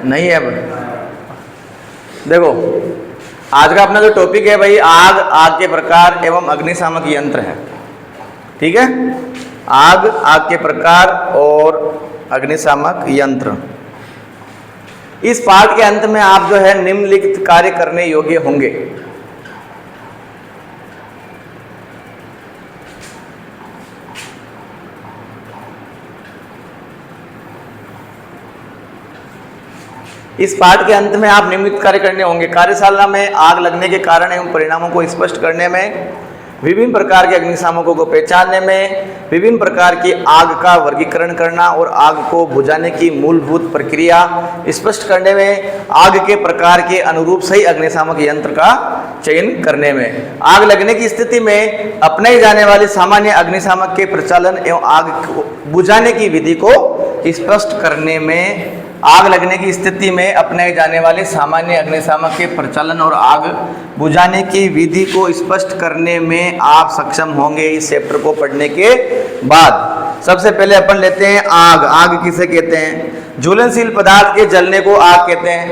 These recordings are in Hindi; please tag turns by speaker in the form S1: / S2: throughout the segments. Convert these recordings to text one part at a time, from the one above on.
S1: नहीं है। देखो आज का अपना जो टॉपिक है भाई, आग, आग के प्रकार एवं अग्निशामक यंत्र है। ठीक है, आग, आग के प्रकार और अग्निशामक यंत्र। इस पाठ के अंत में आप जो है निम्नलिखित कार्य करने योग्य होंगे। इस पाठ के अंत में आप निम्नलिखित कार्य करने होंगे। कार्यशाला में आग लगने के कारण एवं परिणामों को स्पष्ट करने में, विभिन्न प्रकार के अग्निशामकों को पहचानने में, विभिन्न प्रकार की आग का वर्गीकरण करना और आग को बुझाने की मूलभूत प्रक्रिया स्पष्ट करने में, आग के प्रकार के अनुरूप सही अग्निशामक यंत्र का चयन करने में, आग लगने की स्थिति में अपनाई जाने वाले सामान्य अग्निशामक के प्रचलन एवं आग को बुझाने की विधि को स्पष्ट करने में, आग लगने की स्थिति में अपनाए जाने वाले सामान्य अग्निशामक के प्रचलन और आग बुझाने की विधि को स्पष्ट करने में आप सक्षम होंगे इस चैप्टर को पढ़ने के बाद। सबसे पहले अपन लेते हैं आग। आग किसे कहते हैं? ज्वलनशील पदार्थ के जलने को आग कहते हैं।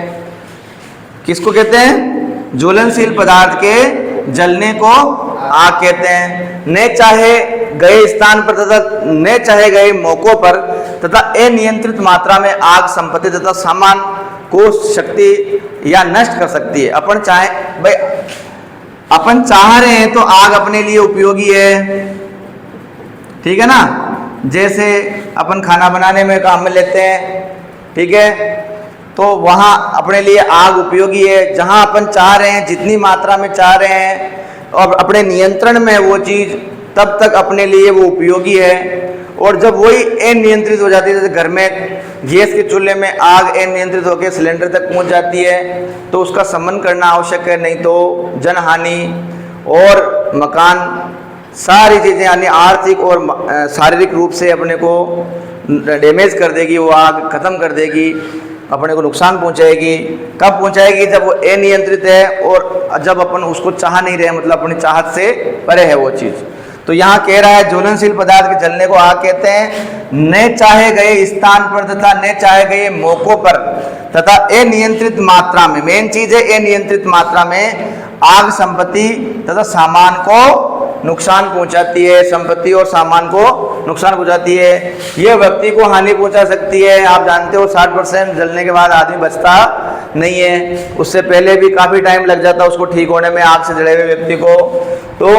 S1: किसको कहते हैं? ज्वलनशील पदार्थ के जलने को आग कहते हैं। न चाहे गए स्थान पर तथा न चाहे गए मौकों पर तथा अनियंत्रित मात्रा में आग संपत्ति तथा सामान को शक्ति या नष्ट कर सकती है। अपन चाह रहे हैं तो आग अपने लिए उपयोगी है। ठीक है ना? जैसे अपन खाना बनाने में काम में लेते हैं, ठीक है, तो वहाँ अपने लिए आग उपयोगी है। जहाँ अपन चाह रहे हैं, जितनी मात्रा में चाह रहे हैं और अपने नियंत्रण में वो चीज़, तब तक अपने लिए वो उपयोगी है। और जब वही अनियंत्रित हो जाती है, जैसे घर में गैस के चूल्हे में आग अनियंत्रित होकर सिलेंडर तक पहुंच जाती है, तो उसका शमन करना आवश्यक है, नहीं तो जनहानि और मकान सारी चीज़ें यानी आर्थिक और शारीरिक रूप से अपने को डैमेज कर देगी। वो आग खत्म कर देगी, अपने को नुकसान पहुंचाएगी। कब पहुंचाएगी? जब वो अनियंत्रित है और जब अपन उसको चाह नहीं रहे, मतलब अपनी चाहत से परे है वो चीज़। तो यहाँ कह रहा है ज्वलनशील पदार्थ के जलने को आग कहते हैं। न चाहे गए स्थान पर तथा न चाहे गए मौकों पर तथा अनियंत्रित मात्रा में, मेन चीज है अनियंत्रित मात्रा में आग संपत्ति तथा सामान को नुकसान पहुंचाती है। संपत्ति और सामान को नुकसान पहुंचाती है। यह व्यक्ति को हानि पहुंचा सकती है। आप जानते हो 60% जलने के बाद आदमी बचता नहीं है, उससे पहले भी काफ़ी टाइम लग जाता है उसको ठीक होने में, आग से जले हुए व्यक्ति को। तो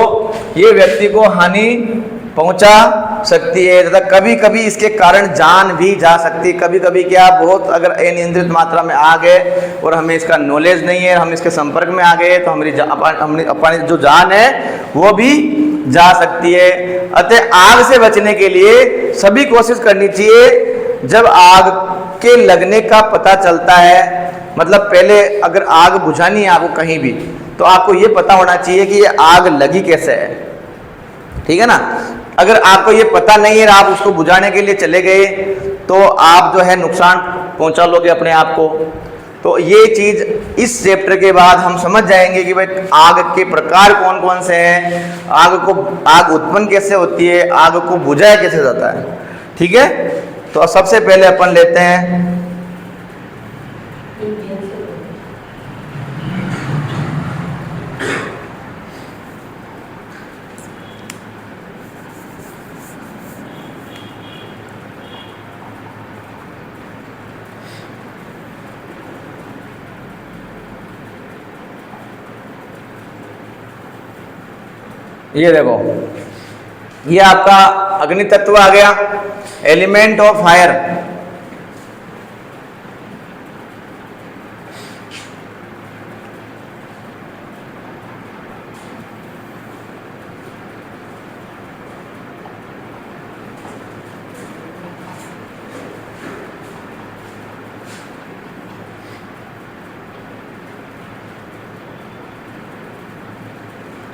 S1: ये व्यक्ति को हानि पहुंचा सकती है तथा कभी कभी इसके कारण जान भी जा सकती है। कभी कभी क्या, बहुत अगर अनियंत्रित मात्रा में आग है और हमें इसका नॉलेज नहीं है, हम इसके संपर्क में आ गए, तो हमारी जो जान है वो भी जा सकती है। अतः आग से बचने के लिए सभी कोशिश करनी चाहिए। जब आग के लगने का पता चलता है, मतलब पहले अगर आग बुझानी है आपको कहीं भी, तो आपको ये पता होना चाहिए कि ये आग लगी कैसे है। ठीक है ना? अगर आपको ये पता नहीं है, आप उसको बुझाने के लिए चले गए, तो आप जो है नुकसान पहुंचा लोगे अपने आप को। तो ये चीज़ इस चैप्टर के बाद हम समझ जाएंगे कि भाई आग के प्रकार कौन कौन से हैं, आग उत्पन्न कैसे होती है, आग को बुझाया कैसे जाता है। ठीक है? तो सबसे पहले अपन लेते हैं ये देखो, ये आपका अग्नि तत्व आ गया, element of fire.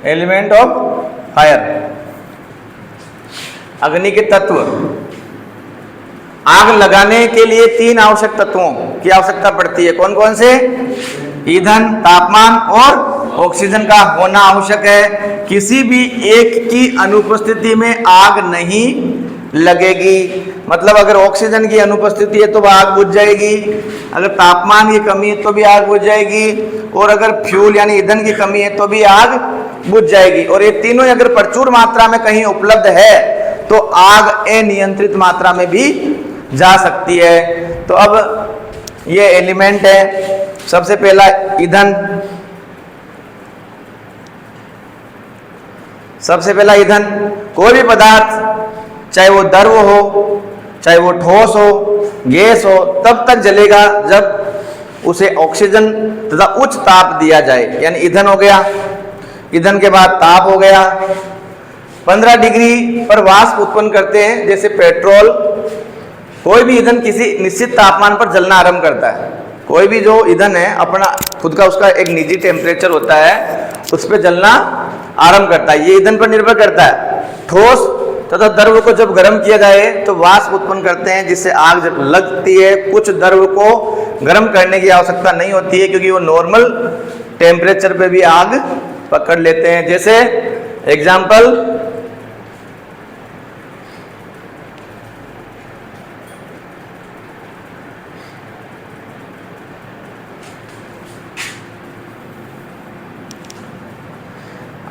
S1: Element of fire, अग्नि के तत्व। आग लगाने के लिए 3 आवश्यक तत्वों की आवश्यकता पड़ती है। कौन कौन से? ईंधन, तापमान और ऑक्सीजन का होना आवश्यक है। किसी भी एक की अनुपस्थिति में आग नहीं लगेगी। मतलब अगर ऑक्सीजन की अनुपस्थिति है तो वह आग बुझ जाएगी, अगर तापमान की कमी है तो भी आग बुझ जाएगी, और अगर फ्यूल यानी ईंधन की कमी है तो भी आग बुझ जाएगी। और ये तीनों अगर प्रचुर मात्रा में कहीं उपलब्ध है तो आग अनियंत्रित मात्रा में भी जा सकती है। तो अब ये एलिमेंट है, सबसे पहला ईंधन, सबसे पहला ईंधन। कोई भी पदार्थ चाहे वो द्रव हो, चाहे वो ठोस हो, गैस हो, तब तक जलेगा जब उसे ऑक्सीजन तथा उच्च ताप दिया जाए, यानी ईंधन हो गया। ईंधन के बाद ताप हो गया। 15 डिग्री पर वाष्प उत्पन्न करते हैं, जैसे पेट्रोल। कोई भी ईंधन किसी निश्चित तापमान पर जलना आरंभ करता है। कोई भी जो ईंधन है अपना खुद का उसका एक निजी टेम्परेचर होता है, उस पर जलना आरंभ करता है। ये ईंधन पर निर्भर करता है। ठोस तथा द्रव को जब गर्म किया जाए तो वाष्प उत्पन्न करते हैं, जिससे आग जब लगती है। कुछ द्रव को गर्म करने की आवश्यकता नहीं होती है, क्योंकि वो नॉर्मल टेम्परेचर पे भी आग पकड़ लेते हैं। जैसे एग्जाम्पल,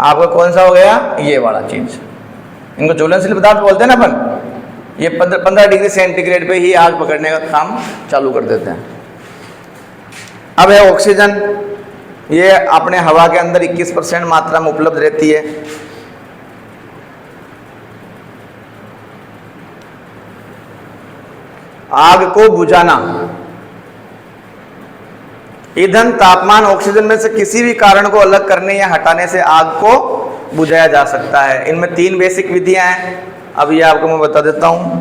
S1: आपका कौन सा हो गया, ये वाला चीज, इनको ज्वलनशील पदार्थ बोलते हैं ना अपन। ये 15 डिग्री सेंटीग्रेड पे ही आग पकड़ने का काम चालू कर देते हैं। अब है ऑक्सीजन। ये अपने हवा के अंदर 21% मात्रा में उपलब्ध रहती है। आग को बुझाना, ईंधन, तापमान, ऑक्सीजन में से किसी भी कारण को अलग करने या हटाने से आग को बुझाया जा सकता है। इनमें 3 बेसिक विधियां हैं, अब ये आपको मैं बता देता हूं।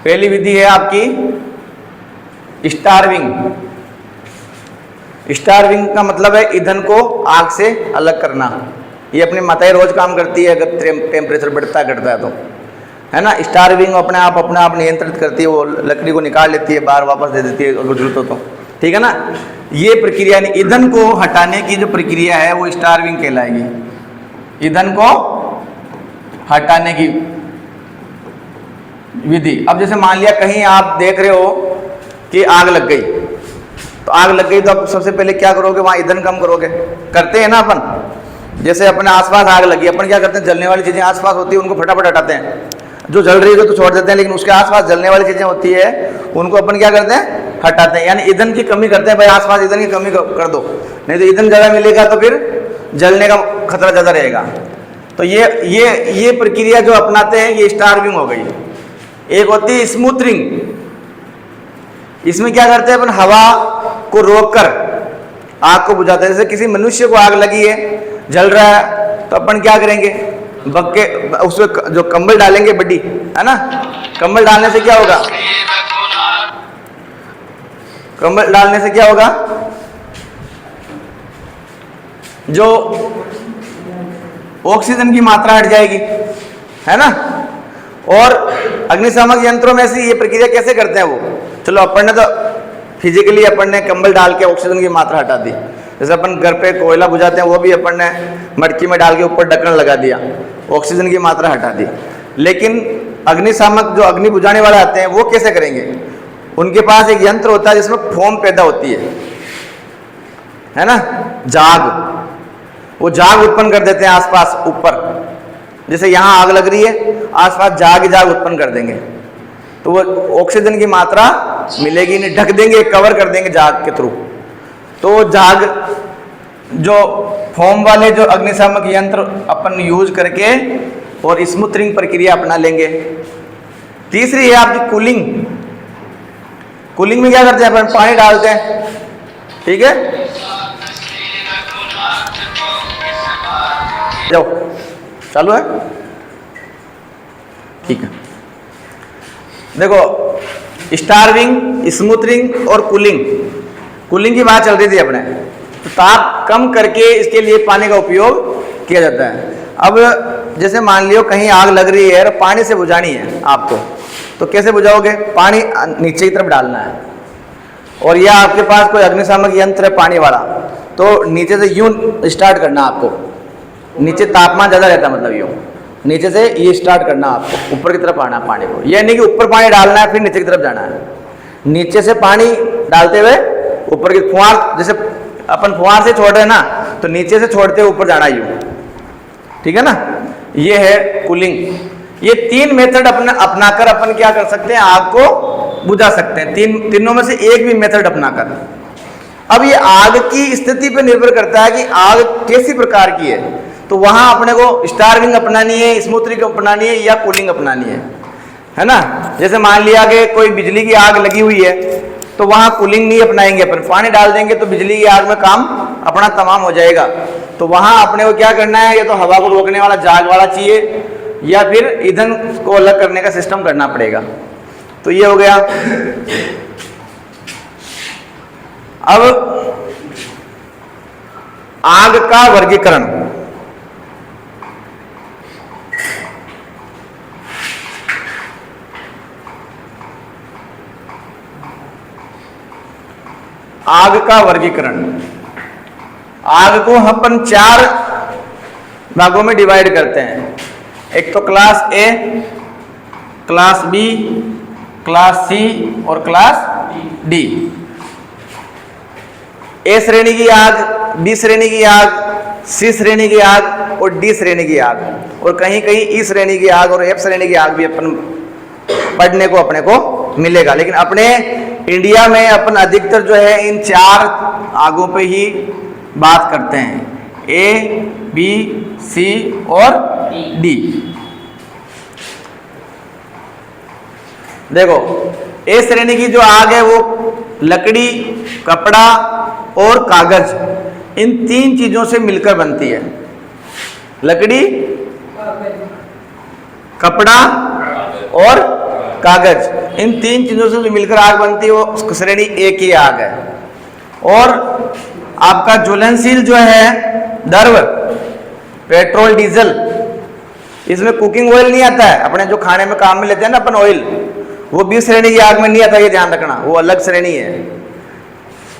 S1: पहली विधि है आपकी स्टार्विंग। स्टार्विंग का मतलब है ईंधन को आग से अलग करना। ये अपनी माताएं रोज काम करती है, अगर टेम्परेचर बढ़ता घटता है तो, है ना। स्टार्विंग अपने आप नियंत्रित करती है, वो लकड़ी को निकाल लेती है, बाहर वापस दे देती है अगर जरूरत हो तो, ठीक है ना। ये प्रक्रिया यानी ईंधन को हटाने की जो प्रक्रिया है वो स्टार्विंग कहलाएगी। ईंधन को हटाने की विधि। अब जैसे मान लिया कहीं आप देख रहे हो कि आग लग गई, तो आग लग गई तो आप सबसे पहले क्या करोगे, वहां ईंधन कम करोगे, करते हैं ना अपन। जैसे अपने आसपास आग लगी, अपन क्या करते हैं, जलने वाली चीजें आसपास होती है उनको फटाफट हटाते हैं। जो जल रही है तो छोड़ देते हैं, लेकिन उसके आसपास जलने वाली चीजें होती है उनको अपन क्या करते हैं, हटाते हैं। यानी ईंधन की कमी करते हैं, भाई आसपास ईंधन की कमी कर दो, नहीं तो ईंधन ज्यादा मिलेगा तो फिर जलने का खतरा ज्यादा रहेगा। तो ये प्रक्रिया जो अपनाते हैं ये स्टार्विंग हो गई। एक होती है स्मूथरिंग। इसमें क्या करते हैं अपन, हवा को रोककर आग को बुझाते हैं। जैसे किसी मनुष्य को आग लगी है, जल रहा है, तो अपन क्या करेंगे, बक्के उसमें जो कंबल डालेंगे, बड्डी है ना, कंबल डालने से क्या होगा, कंबल डालने से क्या होगा, जो ऑक्सीजन की मात्रा हट जाएगी, है ना। और अग्निशामक यंत्रों में से ये प्रक्रिया कैसे करते हैं वो, चलो अपन ने तो फिजिकली अपन ने कंबल डाल के ऑक्सीजन की मात्रा हटा दी। जैसे अपन घर पे कोयला बुझाते हैं, वो भी अपन ने मटकी में डाल के ऊपर ढक्कन लगा दिया, ऑक्सीजन की मात्रा हटा दी। लेकिन अग्निशामक जो अग्नि बुझाने वाले आते हैं वो कैसे करेंगे, उनके पास एक यंत्र होता है जिसमें फोम पैदा होती है ना, जाग, वो जाग उत्पन्न कर देते हैं आसपास ऊपर। जैसे यहाँ आग लग रही है, आसपास जाग उत्पन्न कर देंगे, तो वो ऑक्सीजन की मात्रा मिलेगी नहीं, ढक देंगे, कवर कर देंगे जाग के थ्रू। तो जाग जो फोम वाले जो अग्निशामक यंत्र अपन यूज करके और स्मूथरिंग प्रक्रिया अपना लेंगे। तीसरी है आपकी कूलिंग। कूलिंग में क्या करते हैं, अपन पानी डालते हैं, ठीक है, जाओ चालू है, ठीक है। देखो स्टार्विंग, स्मूथरिंग और कूलिंग। कूलिंग की बात चल रही थी अपने, तो ताप कम करके इसके लिए पानी का उपयोग किया जाता है। अब जैसे मान लियो कहीं आग लग रही है और पानी से बुझानी है आपको, तो कैसे बुझाओगे, पानी नीचे की तरफ डालना है, और या आपके पास कोई अग्निशामक यंत्र है पानी वाला, तो नीचे से यूं स्टार्ट करना आपको, नीचे तापमान ज़्यादा रहता है, मतलब यूं नीचे से ये स्टार्ट करना आपको, ऊपर की तरफ आना पानी को। यह नहीं कि ऊपर पानी डालना है फिर नीचे की तरफ जाना है, नीचे से पानी डालते हुए ऊपर की फुहार, जैसे अपन फुहार से छोड़ रहे हैं ना, तो नीचे से छोड़ते हुए ऊपर जाना यूं, ठीक है ना। ये है कूलिंग। ये 3 मेथड अपनाकर अपन क्या कर सकते हैं, आग को बुझा सकते हैं, तीनों में से एक भी मेथड अपनाकर। अब ये आग की स्थिति पर निर्भर करता है कि आग कैसी प्रकार की है, तो वहां अपने को स्टार्विंग अपनानी है, स्मूथरिंग अपनानी है या कूलिंग अपनानी है ना। जैसे मान लिया कि कोई बिजली की आग लगी हुई है, तो वहां कूलिंग नहीं अपनाएंगे अपन, पानी डाल देंगे तो बिजली की आग में काम अपना तमाम हो जाएगा। तो वहां अपने को क्या करना है, या तो हवा को रोकने वाला जाग वाला चाहिए, या फिर ईंधन को अलग करने का सिस्टम करना पड़ेगा। तो ये हो गया। अब आग का वर्गीकरण। आग का वर्गीकरण, आग को अपन 4 भागों में डिवाइड करते हैं। एक तो class A, class B, class C और क्लास डी। ए श्रेणी की आग, बी श्रेणी की आग, सी श्रेणी की आग और डी श्रेणी की आग, और कहीं कहीं ई श्रेणी की आग और एफ श्रेणी की आग भी अपन पढ़ने को अपने को मिलेगा। लेकिन अपने इंडिया में अपन अधिकतर जो है इन 4 आगों पे ही बात करते हैं, ए, बी, सी और डी। देखो, ए श्रेणी की जो आग है वो लकड़ी, कपड़ा और कागज, इन 3 चीजों से मिलकर बनती है। लकड़ी, कपड़ा और कागज, इन 3 चीजों से जो मिलकर आग बनती है वो श्रेणी ए की आग है। और आपका ज्वलनशील जो है द्रव्य, पेट्रोल, डीजल, इसमें कुकिंग ऑयल नहीं आता है, अपने जो खाने में काम में लेते हैं ना अपन ऑयल, वो बी श्रेणी की आग में नहीं आता, ये ध्यान रखना, वो अलग श्रेणी है।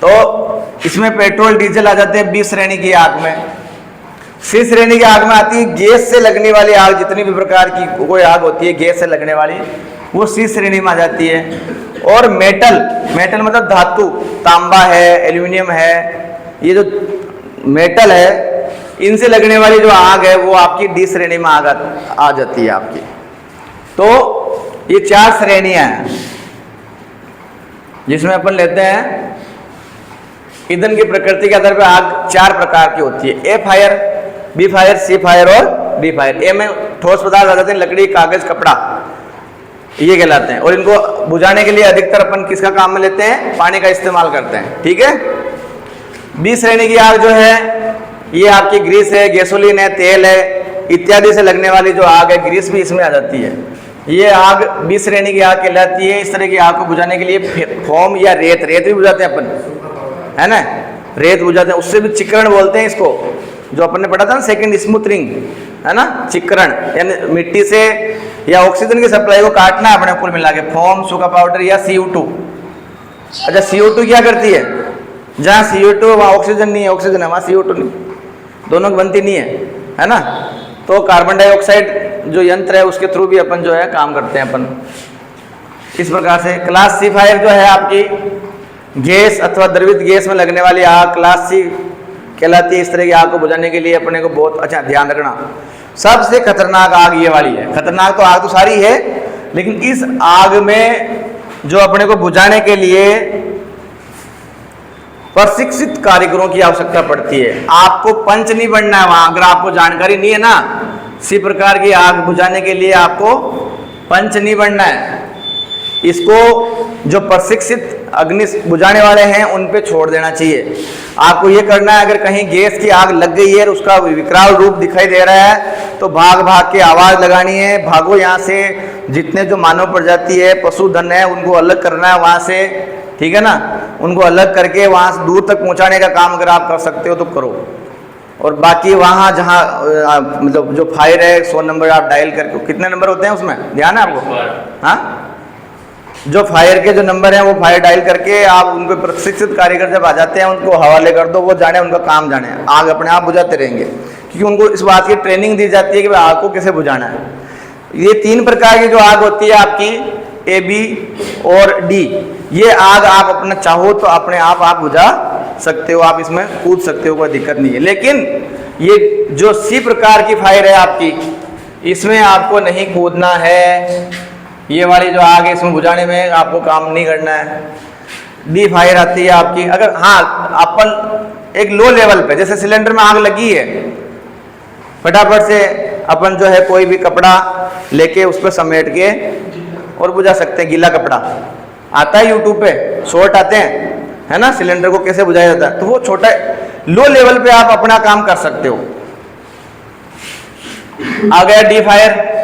S1: तो इसमें पेट्रोल, डीजल आ जाते हैं बी श्रेणी की आग में। सी श्रेणी की आग में आती है गैस से लगने वाली आग, जितनी भी प्रकार की कोई आग होती है गैस से लगने वाली, वो सी श्रेणी में आ जाती है। और मेटल, मेटल मतलब धातु, तांबा है, एल्यूमिनियम है, ये जो मेटल है, इनसे लगने वाली जो आग है वो आपकी डी श्रेणी में आग आ जाती है आपकी। तो ये 4 श्रेणियां हैं जिसमें अपन लेते हैं ईंधन की प्रकृति के आधार पर आग 4 प्रकार की होती है, ए fire, B fire, C fire और डी फायर। ए में ठोस पदार्थ आ जाते हैं, लकड़ी, कागज, कपड़ा, ये कहलाते हैं। और इनको बुझाने के लिए अधिकतर अपन किसका काम में लेते हैं, पानी का इस्तेमाल करते हैं, ठीक है। बी श्रेणी की आग जो है ये आपकी ग्रीस है, गैसोलीन है, तेल है, इत्यादि से लगने वाली जो आग है, ग्रीस भी इसमें आ जाती है। ये आग बी श्रेणी की आग कहलाती है। इस तरह की आग को बुझाने के लिए फोम या रेत, रेत भी बुझाते हैं अपन, है ना, रेत बुझाते हैं, उससे भी चिकरण बोलते हैं इसको, जो अपन ने पढ़ा था ना सेकंड, स्मूथरिंग, है ना, चिकरण, यानी मिट्टी से या ऑक्सीजन की सप्लाई को काटना है अपने कुल मिला के, फोम, सूखा पाउडर या CO2। अच्छा, CO2 क्या करती है, जहाँ CO2 वहाँ ऑक्सीजन नहीं है, ऑक्सीजन है वहाँ CO2 नहीं, दोनों की बनती नहीं है ना। तो कार्बन डाइऑक्साइड जो यंत्र है उसके थ्रू भी अपन जो है काम करते हैं अपन इस प्रकार से। क्लास सी फायर जो है आपकी गैस अथवा द्रवित गैस में लगने वाली आग क्लास सी कहलाती है। इस तरह की आग को बुझाने के लिए अपने को बहुत अच्छा ध्यान रखना, सबसे खतरनाक आग ये वाली है। खतरनाक तो आग तो सारी है, लेकिन इस आग में जो अपने को बुझाने के लिए प्रशिक्षित कारीगरों की आवश्यकता पड़ती है। आपको पंच नहीं बनना है वहां, अगर आपको जानकारी नहीं है ना इसी प्रकार की आग बुझाने के लिए, आपको पंच नहीं बनना है। इसको जो प्रशिक्षित अग्नि बुझाने वाले हैं उन पे छोड़ देना चाहिए। आपको ये करना है, अगर कहीं गैस की आग लग गई है और उसका विकराल रूप दिखाई दे रहा है तो भाग भाग के आवाज लगानी है, भागो यहाँ से। जितने जो मानव प्रजाति है, पशुधन है, उनको अलग करना है वहाँ से, ठीक है ना, उनको अलग करके वहाँ से दूर तक पहुँचाने का काम अगर आप कर सकते हो तो करो। और बाकी वहाँ जहाँ मतलब जो फायर है 100 नंबर आप डायल करके, कितने नंबर होते हैं उसमें ध्यान है आपको? हाँ, जो फायर के जो नंबर हैं वो फायर डायल करके आप उनको प्रशिक्षित कारीगर जब आ जाते हैं उनको हवाले कर दो, वो जाने उनका काम जाने, आग अपने आप बुझाते रहेंगे, क्योंकि उनको इस बात की ट्रेनिंग दी जाती है कि भाई आग को कैसे बुझाना है। ये 3 प्रकार की जो आग होती है आपकी A, B और D, ये आग आप अपना चाहो तो अपने आप बुझा सकते हो, आप इसमें कूद सकते हो, कोई दिक्कत नहीं है। लेकिन ये जो C प्रकार की फायर है आपकी, इसमें आपको नहीं कूदना है। ये वाली जो आग है इसमें बुझाने में आपको काम नहीं करना है। डी फायर आती है आपकी, अगर हाँ अपन एक लो लेवल पे, जैसे सिलेंडर में आग लगी है, फटाफट से अपन जो है कोई भी कपड़ा लेके उस पर समेट के और बुझा सकते हैं। गीला कपड़ा आता है यूट्यूब पे, शॉर्ट आते हैं, है ना, सिलेंडर को कैसे बुझाया जाता है, तो वो छोटा लो लेवल पे आप अपना काम कर सकते हो। आ गया डी फायर।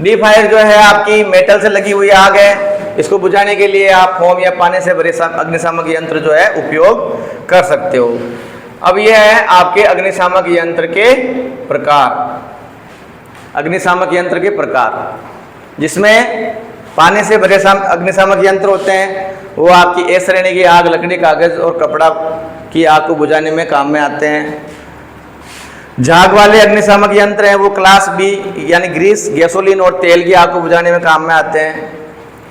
S1: डी फायर जो है आपकी मेटल से लगी हुई आग है, इसको बुझाने के लिए आप फोम या पानी से भरे अग्निशामक यंत्र जो है उपयोग कर सकते हो। अब यह है आपके अग्निशामक यंत्र के प्रकार। अग्निशामक यंत्र के प्रकार, जिसमें पानी से भरे अग्निशामक यंत्र होते हैं, वो आपकी ए श्रेणी की आग लकड़ी, कागज और कपड़ा की आग को बुझाने में काम में आते हैं। झाग वाले अग्निशामक यंत्र हैं वो क्लास बी यानी ग्रीस, गैसोलीन और तेल की आग को बुझाने में काम में आते हैं।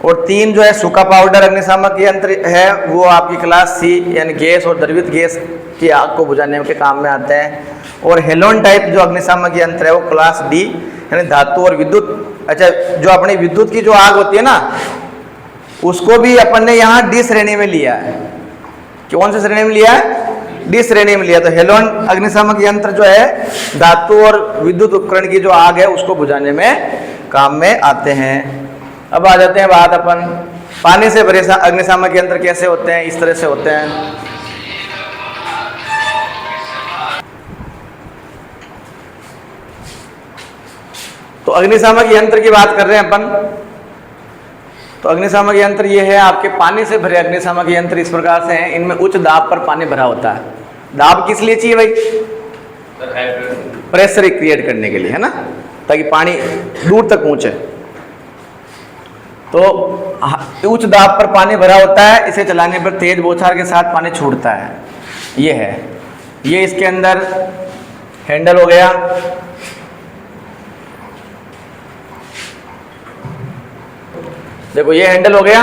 S1: और 3 जो है सूखा पाउडर अग्निशामक यंत्र है वो आपकी क्लास सी यानी गैस और द्रवित गैस की आग को बुझाने के काम में आते हैं। और हेलोन टाइप जो अग्निशामक यंत्र है वो क्लास डी यानी धातु और विद्युत, अच्छा जो अपनी विद्युत की जो आग होती है ना, उसको भी अपन ने यहाँ डी श्रेणी में लिया है। कौन सी श्रेणी में लिया है? डी श्रेणी में लिया। तो हेलोन अग्निशामक यंत्र जो है धातु और विद्युत उपकरण की जो आग है उसको बुझाने में काम में आते हैं। अब आ जाते हैं बात अपन पानी से भरे अग्निशामक यंत्र कैसे होते हैं। इस तरह से होते हैं। तो अग्निशामक यंत्र की बात कर रहे हैं अपन। तो अग्निशामक यंत्र ये है आपके पानी से भरे अग्निशामक यंत्र इस प्रकार से हैं। इनमें उच्च दाब पर पानी भरा होता है। दाब किस लिए चाहिए भाई? प्रेशर क्रिएट करने के लिए, है ना, ताकि पानी दूर तक पहुंचे। तो उच्च दाब पर पानी भरा होता है, इसे चलाने पर तेज बौछार के साथ पानी छूटता है। ये है, ये इसके अंदर हैंडल हो गया। देखो ये हैंडल हो गया,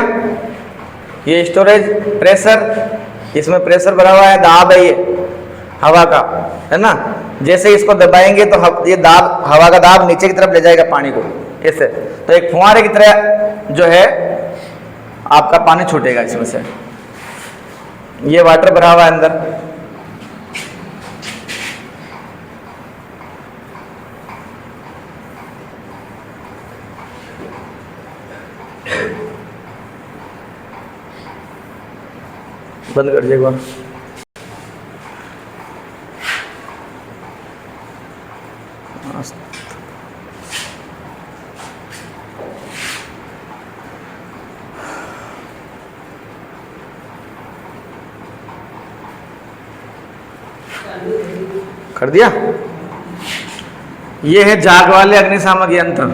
S1: ये स्टोरेज प्रेशर, इसमें प्रेशर भरा हुआ है, दाब है ये हवा का, है ना। जैसे इसको दबाएंगे तो ये दाब, हवा का दाब नीचे की तरफ ले जाएगा पानी को ऐसे। तो एक फुहारे की तरह जो है आपका पानी छूटेगा इसमें से। ये वाटर भरा हुआ है अंदर। बंद कर दिया एक बार। कर दिया। ये है झाग वाले अग्निशामक यंत्र।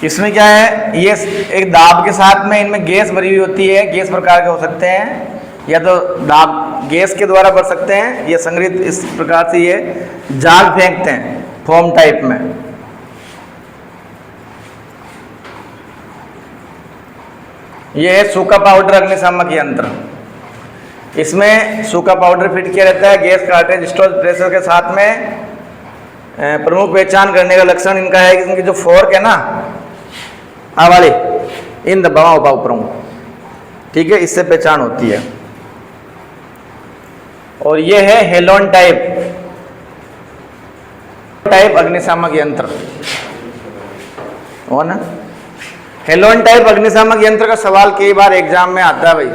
S1: इसमें क्या है, ये एक दाब के साथ में इनमें गैस भरी हुई होती है। गैस प्रकार के हो सकते हैं, या तो दाब गैस के द्वारा भर सकते हैं, ये संग्रहित इस प्रकार से ये झाग फेंकते हैं फोम टाइप में। ये है सूखा पाउडर अग्निशामक यंत्र। इसमें सूखा पाउडर फिट किया रहता है। गैस कार्ट्रिज स्टोरेज प्रेशर के साथ में प्रमुख पहचान करने का लक्षण इनका है कि इनकी जो फोर्क है ना, आ वाली, इन दबावा ऊपर, ठीक है, इससे पहचान होती है। और ये है हेलोन टाइप अग्निशामक यंत्र, हो ना। हेलोन टाइप अग्निशामक यंत्र का सवाल कई बार एग्जाम में आता है भाई।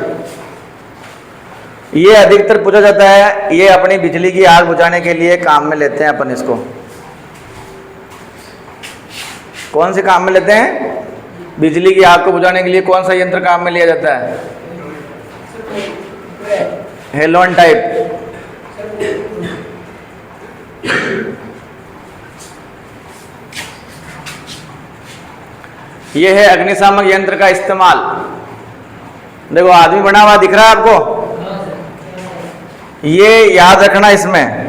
S1: ये अधिकतर पूछा जाता है, ये अपनी बिजली की आग बुझाने के लिए काम में लेते हैं अपन इसको। कौन से काम में लेते हैं? बिजली की आग को बुझाने के लिए कौन सा यंत्र काम में लिया जाता है? Halon type. ये है अग्निशामक यंत्र का इस्तेमाल। देखो आदमी बना हुआ दिख रहा है आपको, ये याद रखना इसमें।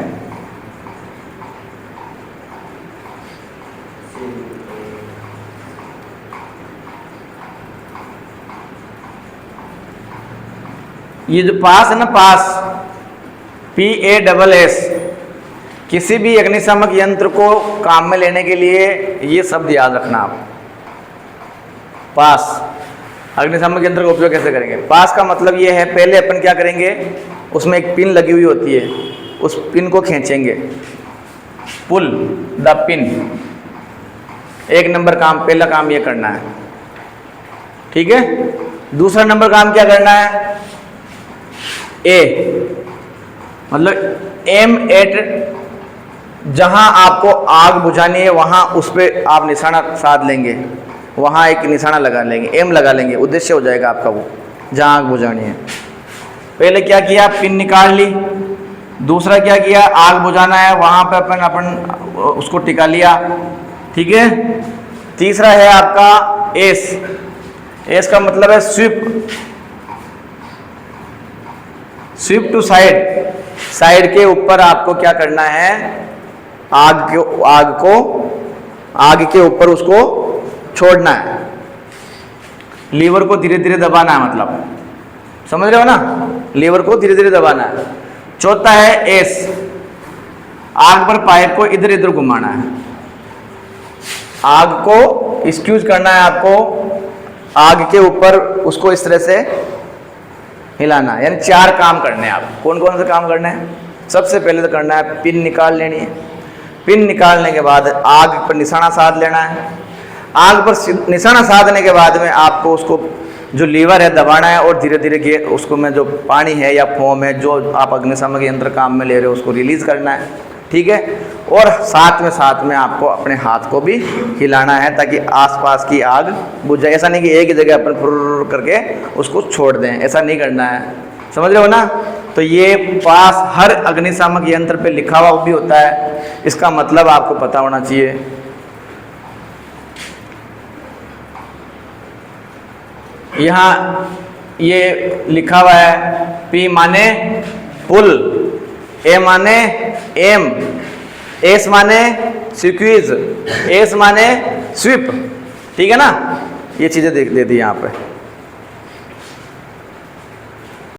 S1: ये जो पास है ना, पास, PASS, किसी भी अग्निशामक यंत्र को काम में लेने के लिए ये शब्द याद रखना आप। पास, अग्निशामक यंत्र का उपयोग कैसे करेंगे? पास का मतलब ये है, पहले अपन क्या करेंगे, उसमें एक पिन लगी हुई होती है, उस पिन को खींचेंगे, पुल द पिन। एक नंबर काम, पहला काम ये करना है, ठीक है। दूसरा नंबर काम क्या करना है? ए मतलब एम एट, जहां आपको आग बुझानी है वहां उस पर आप निशाना साध लेंगे, वहां एक निशाना लगा लेंगे, एम लगा लेंगे, उद्देश्य हो जाएगा आपका वो, जहां आग बुझानी है। पहले क्या किया, पिन निकाल ली। दूसरा क्या किया, आग बुझाना है वहां पे अपन उसको टिका लिया, ठीक है। तीसरा है आपका एस। एस का मतलब है sweep, sweep to side. Side के ऊपर आपको क्या करना है, आग के ऊपर उसको छोड़ना है, लीवर को धीरे धीरे दबाना है, मतलब समझ रहे हो ना, लीवर को धीरे धीरे दबाना है। चौथा है एस, आग पर पाइप को इधर इधर घुमाना है, आग को स्क्यूज करना है आपको, आग के ऊपर उसको इस तरह से हिलाना है। यानी 4 काम करने हैं आप। कौन कौन से काम करने हैं? सबसे पहले तो करना है पिन निकाल लेनी है, पिन निकालने के बाद आग पर निशाना साध लेना है, आग पर निशाना साधने के बाद में आपको उसको जो लीवर है दबाना है और धीरे धीरे उसको में जो पानी है या फोम है जो आप अग्निशामक यंत्र काम में ले रहे हो उसको रिलीज करना है, ठीक है। और साथ में आपको अपने हाथ को भी हिलाना है ताकि आसपास की आग बुझ जाए। ऐसा नहीं कि एक ही जगह अपन फुर्र करके उसको छोड़ दें, ऐसा नहीं करना है, समझ रहे हो ना। तो ये पास हर अग्निशामक यंत्र पे लिखा हुआ भी होता है, इसका मतलब आपको पता होना चाहिए। यहाँ ये लिखा हुआ है, P माने पुल, A माने एम, एस माने स्क्वीज, एस माने स्वीप, ठीक है ना। ये चीजें दे दी यहाँ पे।